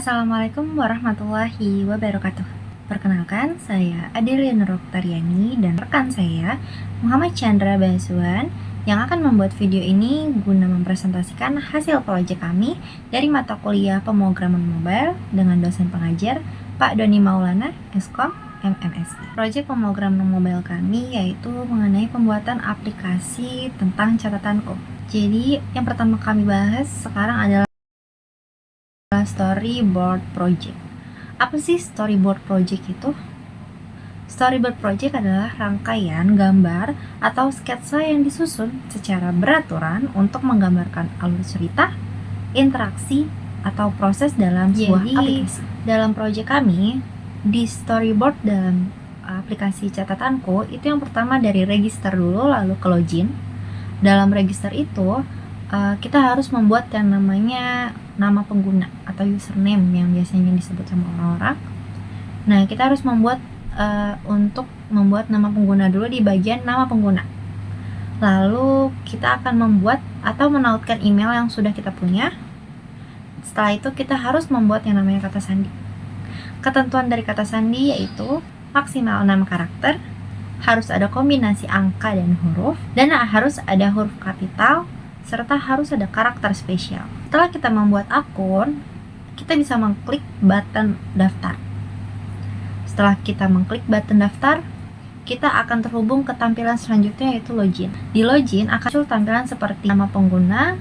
Assalamualaikum warahmatullahi wabarakatuh. Perkenalkan, saya Adelia Roktariani dan rekan saya Muhammad Chandra Basuan yang akan membuat video ini guna mempresentasikan hasil proyek kami dari mata kuliah pemrograman mobile dengan dosen pengajar Pak Doni Maulana, Eskom, MMSI. Proyek pemrograman mobile kami yaitu mengenai pembuatan aplikasi tentang catatanku. Jadi, yang pertama kami bahas sekarang adalah storyboard project. Apa sih storyboard project itu? Storyboard project adalah rangkaian gambar atau sketsa yang disusun secara beraturan untuk menggambarkan alur cerita, interaksi, atau proses dalam sebuah aplikasi. Dalam project kami, di storyboard dalam aplikasi catatanku, itu yang pertama dari register dulu, lalu ke login. Dalam register itu, kita harus membuat yang namanya nama pengguna atau username yang biasanya disebut sama orang-orang. Nah, kita harus membuat untuk membuat nama pengguna dulu di bagian nama pengguna. Lalu kita akan membuat atau menautkan email yang sudah kita punya. Setelah itu kita harus membuat yang namanya kata sandi. Ketentuan dari kata sandi yaitu maksimal 6 karakter, harus ada kombinasi angka dan huruf, dan harus ada huruf kapital, serta harus ada karakter spesial. Setelah kita membuat akun, kita bisa mengklik button daftar. Setelah kita mengklik button daftar, kita akan terhubung ke tampilan selanjutnya yaitu login. Di login akan muncul tampilan seperti nama pengguna,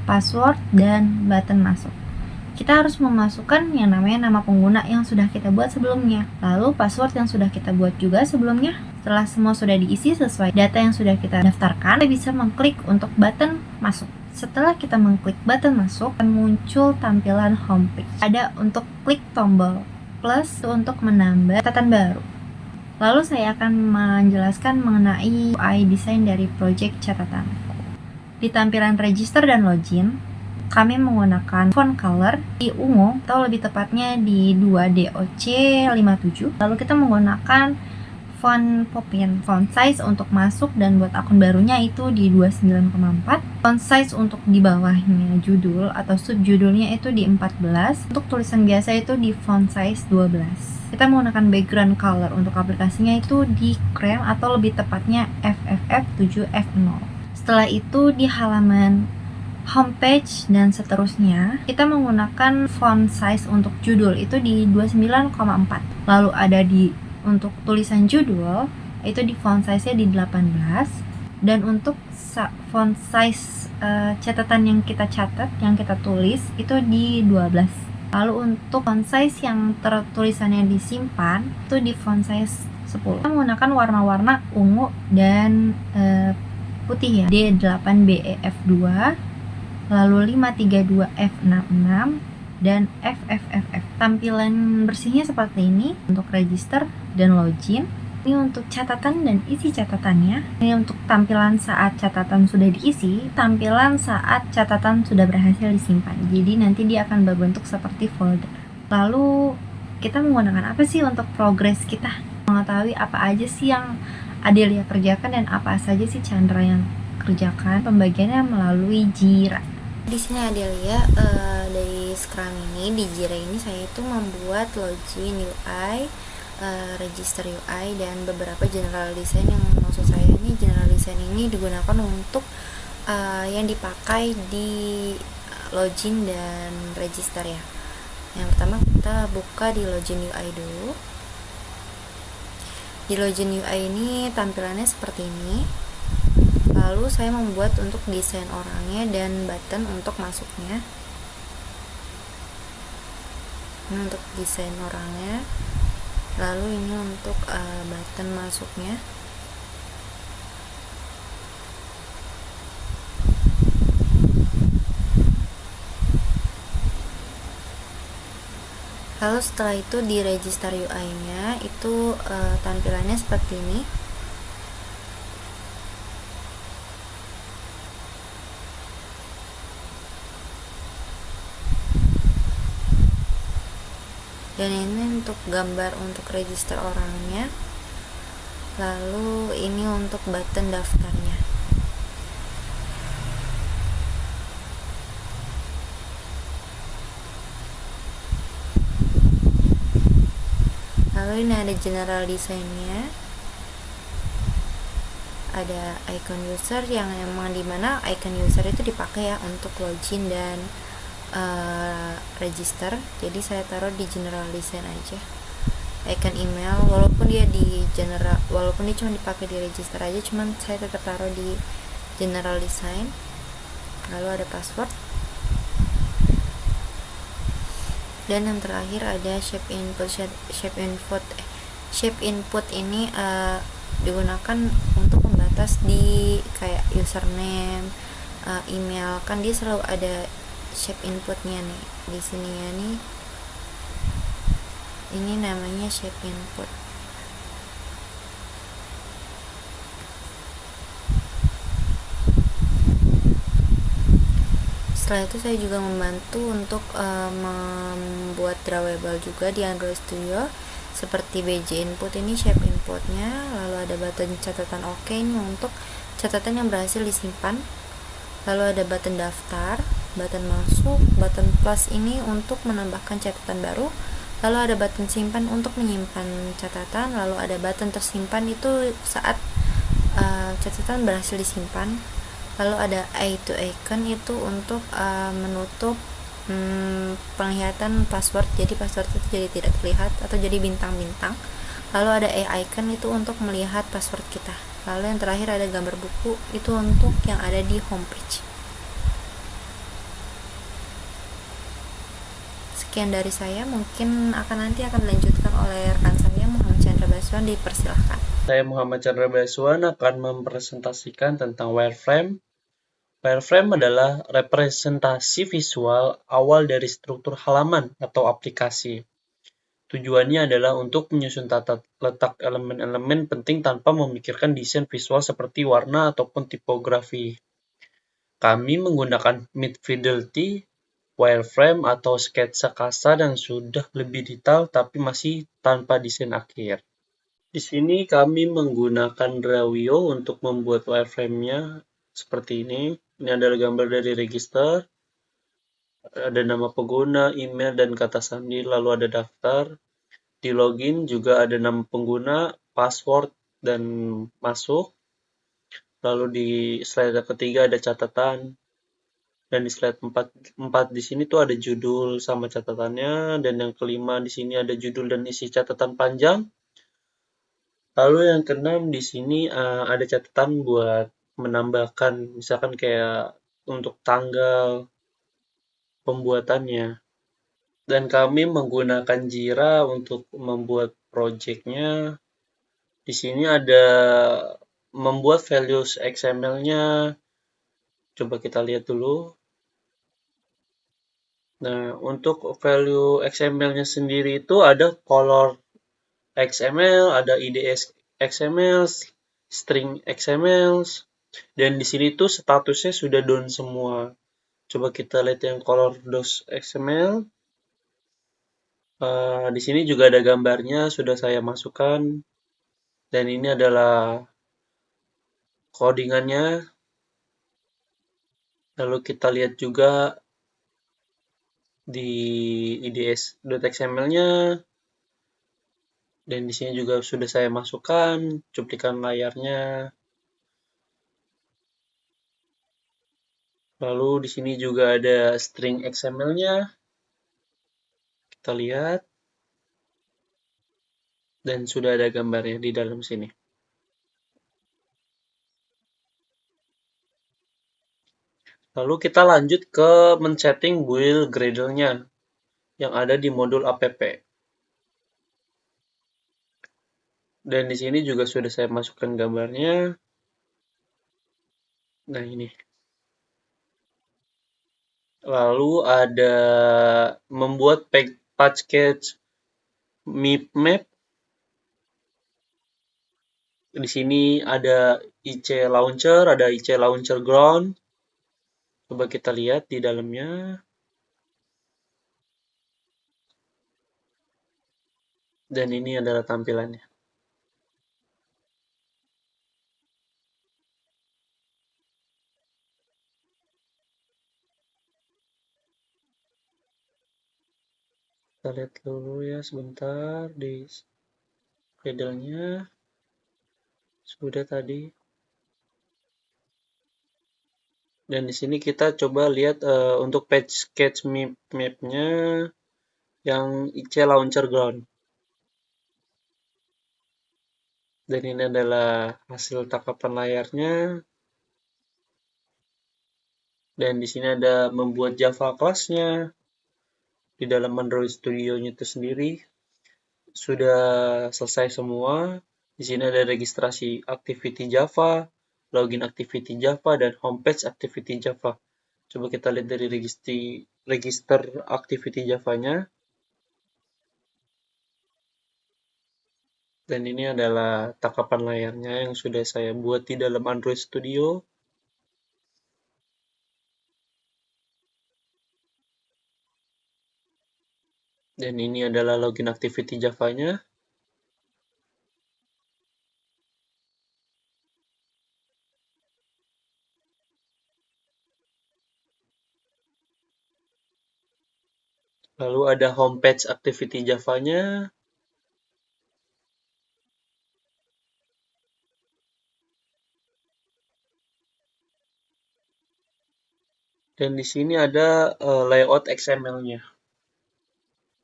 password, dan button masuk. Kita harus memasukkan yang namanya nama pengguna yang sudah kita buat sebelumnya, lalu password yang sudah kita buat juga sebelumnya. Setelah semua sudah diisi sesuai data yang sudah kita daftarkan, kita bisa mengklik untuk button masuk. Setelah kita mengklik button masuk, akan muncul tampilan homepage. Ada untuk klik tombol plus untuk menambah catatan baru. Lalu saya akan menjelaskan mengenai UI design dari project catatanku. Di tampilan register dan login, kami menggunakan font color di ungu atau lebih tepatnya di 2DOC57. Lalu kita menggunakan font Popin. Font size untuk masuk dan buat akun barunya itu di 29,4. Font size untuk di bawahnya judul atau subjudulnya itu di 14. Untuk tulisan biasa itu di font size 12. Kita menggunakan background color untuk aplikasinya itu di krem atau lebih tepatnya FFF7F0. Setelah itu di halaman homepage dan seterusnya, kita menggunakan font size untuk judul itu di 29,4. Lalu ada untuk tulisan judul itu di font size-nya di 18, dan untuk font size catatan yang kita catat, yang kita tulis itu di 12. Lalu untuk font size yang tulisannya disimpan itu di font size 10. Kita menggunakan warna-warna ungu dan putih ya, D8BEF2, lalu 532F66, dan FFFF. Tampilan bersihnya seperti ini untuk register dan login. Ini untuk catatan dan isi catatannya. Ini untuk tampilan saat catatan sudah diisi, tampilan saat catatan sudah berhasil disimpan. Jadi nanti dia akan berbentuk seperti folder. Lalu kita menggunakan apa sih untuk progres kita? Mengetahui apa aja sih yang Adelia kerjakan dan apa saja sih Chandra yang kerjakan. Pembagiannya melalui Jira. Di sini Adelia dari Scrum ini, di Jira ini saya itu membuat login UI, register UI, dan beberapa general design. Yang maksud saya ini general design ini digunakan untuk yang dipakai di login dan register ya. Yang pertama kita buka di login UI dulu. Di login UI ini tampilannya seperti ini. Lalu saya membuat untuk desain orangnya dan button untuk masuknya. Ini untuk desain orangnya. Lalu ini untuk button masuknya. Lalu setelah itu di register UI-nya itu tampilannya seperti ini. Dan ini untuk gambar untuk register orangnya. Lalu ini untuk button daftarnya. Lalu ini ada general design-nya, ada icon user yang emang dimana icon user itu dipakai ya untuk login dan register. Jadi saya taruh di general design aja. Icon email walaupun dia di general, walaupun dia cuma dipakai di register aja, cuman saya tetap taruh di general design. Lalu ada password, dan yang terakhir ada shape input. Shape input ini digunakan untuk membatas di kayak username, email, kan dia selalu ada shape inputnya nih di sini ya nih. Ini namanya shape input. Setelah itu saya juga membantu untuk membuat drawable juga di Android Studio seperti BJ input. Ini shape inputnya, lalu ada button catatan OK ini untuk catatan yang berhasil disimpan, lalu ada button daftar, button masuk, button plus ini untuk menambahkan catatan baru, lalu ada button simpan untuk menyimpan catatan, lalu ada button tersimpan itu saat catatan berhasil disimpan, lalu ada eye to icon itu untuk menutup penglihatan password, jadi password itu jadi tidak terlihat atau jadi bintang-bintang. Lalu ada icon itu untuk melihat password kita. Lalu yang terakhir ada gambar buku, itu untuk yang ada di homepage. Sekian dari saya, mungkin nanti akan dilanjutkan oleh rekan saya Muhammad Chandra Baswan, dipersilahkan. Saya Muhammad Chandra Baswan akan mempresentasikan tentang wireframe. Wireframe adalah representasi visual awal dari struktur halaman atau aplikasi. Tujuannya adalah untuk menyusun tata letak elemen-elemen penting tanpa memikirkan desain visual seperti warna ataupun tipografi. Kami menggunakan mid-fidelity wireframe atau sketsa kasar yang sudah lebih detail tapi masih tanpa desain akhir. Di sini kami menggunakan Drawio untuk membuat wireframe-nya seperti ini. Ini adalah gambar dari register, ada nama pengguna, email, dan kata sandi, lalu ada daftar. Di login juga ada nama pengguna, password, dan masuk. Lalu di slide ketiga ada catatan. Dan di slide 4 di sini tuh ada judul sama catatannya. Dan yang kelima di sini ada judul dan isi catatan panjang. Lalu yang keenam di sini ada catatan buat menambahkan, misalkan kayak untuk tanggal pembuatannya. Dan kami menggunakan Jira untuk membuat project-nya. Di sini ada membuat values XML-nya. Coba kita lihat dulu. Nah, untuk value XML-nya sendiri itu ada color XML, ada IDS XML, string XML, dan di sini tuh statusnya sudah done semua. Coba kita lihat yang color dos XML. Di sini juga ada gambarnya, sudah saya masukkan. Dan ini adalah codingannya. Lalu kita lihat juga di IDS.xml-nya. Dan di sini juga sudah saya masukkan cuplikan layarnya. Lalu di sini juga ada string XML-nya. Kita lihat. Dan sudah ada gambarnya di dalam sini. Lalu kita lanjut ke men-setting build Gradle-nya yang ada di modul app. Dan di sini juga sudah saya masukkan gambarnya. Nah, ini. Lalu ada membuat package map. Di sini ada IC Launcher, ada IC Launcher Ground. Coba kita lihat di dalamnya. Dan ini adalah tampilannya. Kita lihat dulu ya sebentar. Gradle-nya sudah tadi. Dan di sini kita coba lihat untuk page sketch map-nya yang IC Launcher Ground. Dan ini adalah hasil tangkapan layarnya. Dan di sini ada membuat Java kelasnya. Di dalam Android Studio-nya itu sendiri sudah selesai semua. Di sini ada registrasi activity Java, login activity Java, dan homepage activity Java. Coba kita lihat dari register activity Java-nya. Dan ini adalah tangkapan layarnya yang sudah saya buat di dalam Android Studio. Dan ini adalah login activity Java-nya. Lalu ada homepage activity Java-nya. Dan di sini ada layout XML-nya.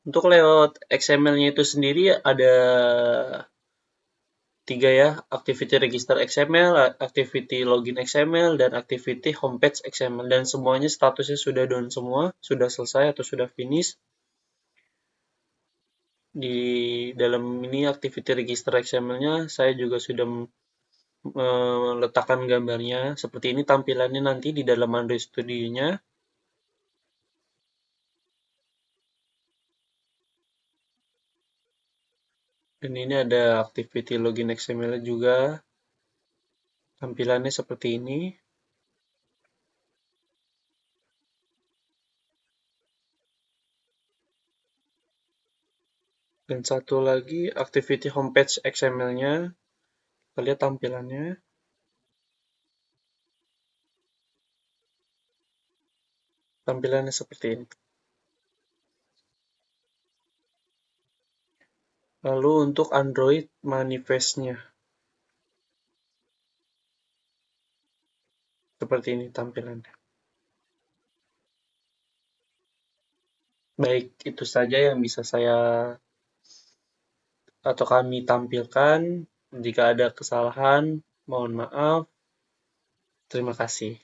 Untuk layout XML-nya itu sendiri ada 3 ya, activity register XML, activity login XML, dan activity homepage XML. Dan semuanya statusnya sudah done semua, sudah selesai atau sudah finish. Di dalam ini activity register XML-nya saya juga sudah meletakkan gambarnya. Seperti ini tampilannya nanti di dalam Android Studio-nya. Dan ini ada activity login XML juga. Tampilannya seperti ini. Dan satu lagi activity homepage XML-nya. Kita lihat tampilannya. Tampilannya seperti ini. Lalu untuk Android manifest-nya. Seperti ini tampilannya. Baik, itu saja yang bisa saya atau kami tampilkan. Jika ada kesalahan, mohon maaf. Terima kasih.